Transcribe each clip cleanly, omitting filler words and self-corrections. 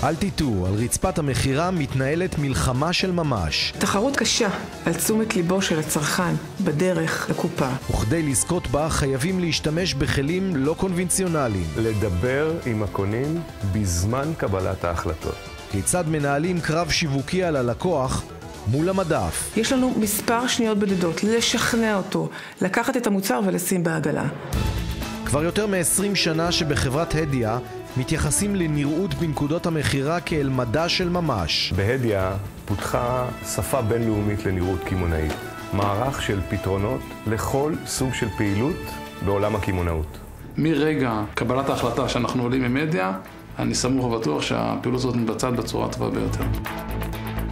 אל תטעו, על רצפת המחירה מתנהלת מלחמה של ממש. תחרות קשה על תשומת ליבו של הצרכן בדרך לקופה. וכדי לזכות בה חייבים להשתמש בכלים לא קונבנציונליים. לדבר עם הקונים בזמן קבלת ההחלטות. כיצד מנהלים קרב שיווקי על הלקוח מול המדף. יש לנו מספר שניות בודדות לשכנע אותו, לקחת את המוצר ולשים בעגלה. כבר יותר מ-20 שנה שבחברת הדיה מתייחסים לנראות בנקודות המחירה כאל מדע של ממש. בהדיה פותחה שפה בינלאומית לנראות קמעונאית. מערך של פתרונות לכל סוג של פעילות בעולם הקמעונאות. מרגע קבלת ההחלטה שאנחנו עולים עם הדיה, אני סמוך ובטוח שהפעילות הזאת מתבצעת בצורה טובה ביותר.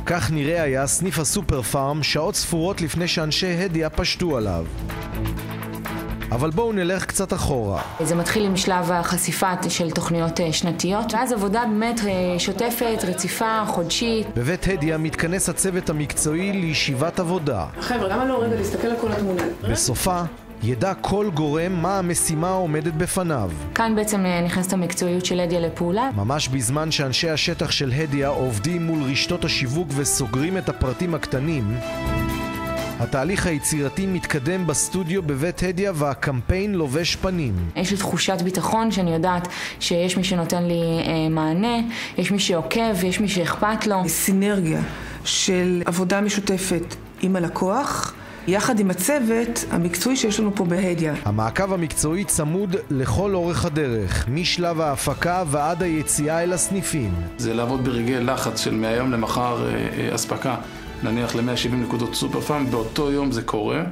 כך נראה היה סניף הסופר פארם שעות ספורות לפני שאנשי הדיה פשטו עליו. אבל בואו נלך קצת אחורה. זה מתחיל עם שלב החשיפה של תוכניות שנתיות, ואז עבודה באמת שוטפת, רציפה, חודשית. בבית הדיה מתכנס הצוות המקצועי לישיבת עבודה. חבר'ה, למה לא רגע להסתכל על כל התמונה? בסופה ידע כל גורם מה המשימה העומדת בפניו. כאן בעצם נכנסת המקצועיות של הדיה לפעולה. ממש בזמן שאנשי השטח של הדיה עובדים מול רשתות השיווק וסוגרים את הפרטים הקטנים, התהליך היצירתי מתקדם בסטודיו בבית הדיה והקמפיין לובש פנים. יש לי תחושת ביטחון שאני יודעת שיש מי שנותן לי מענה, יש מי שעוקב, יש מי שאכפת לו. סינרגיה של עבודה משותפת עם הלקוח, יחד עם הצוות המקצועי שיש לנו פה בהדיה. המעקב המקצועי צמוד לכל אורך הדרך, משלב ההפקה ועד היציאה אל הסניפים. זה לעבוד ברגעי לחץ של מהיום למחר אספקה. נניח ל-170 נקודות סופר פארם, באותו יום זה קורה.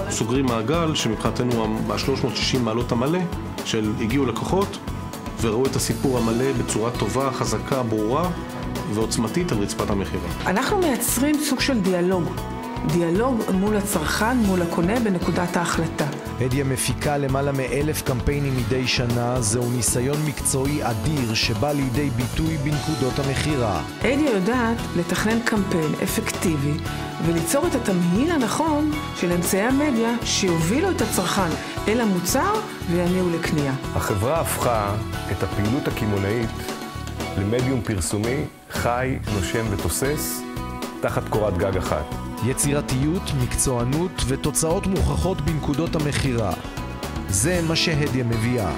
סוגרים מעגל שמבחינתנו ב-360 מעלות המלא של הגיעו לקוחות וראו את הסיפור המלא בצורה טובה, חזקה, ברורה ועוצמתית על רצפת המחירה. אנחנו מייצרים סוג של דיאלוג מול הצרכן, מול הקונה בנקודת ההחלטה. הדיה מפיקה למעלה מ1,000 קמפיינים מדי שנה, זהו ניסיון מקצועי אדיר שבא לידי ביטוי בנקודות המחירה. הדיה יודעת לתכנן קמפיין אפקטיבי וליצור את התמהיל הנכון של אמצעי המדיה שיובילו את הצרכן אל המוצר ויניעו לקנייה. החברה הפכה את הפעילות הקמעונאית למדיום פרסומי חי, נושם ותוסס תחת קורת גג אחת. יצירתיות, מקצוענות ותוצאות מוכחות בנקודות המחירה. זה מה שהדיה מביאה.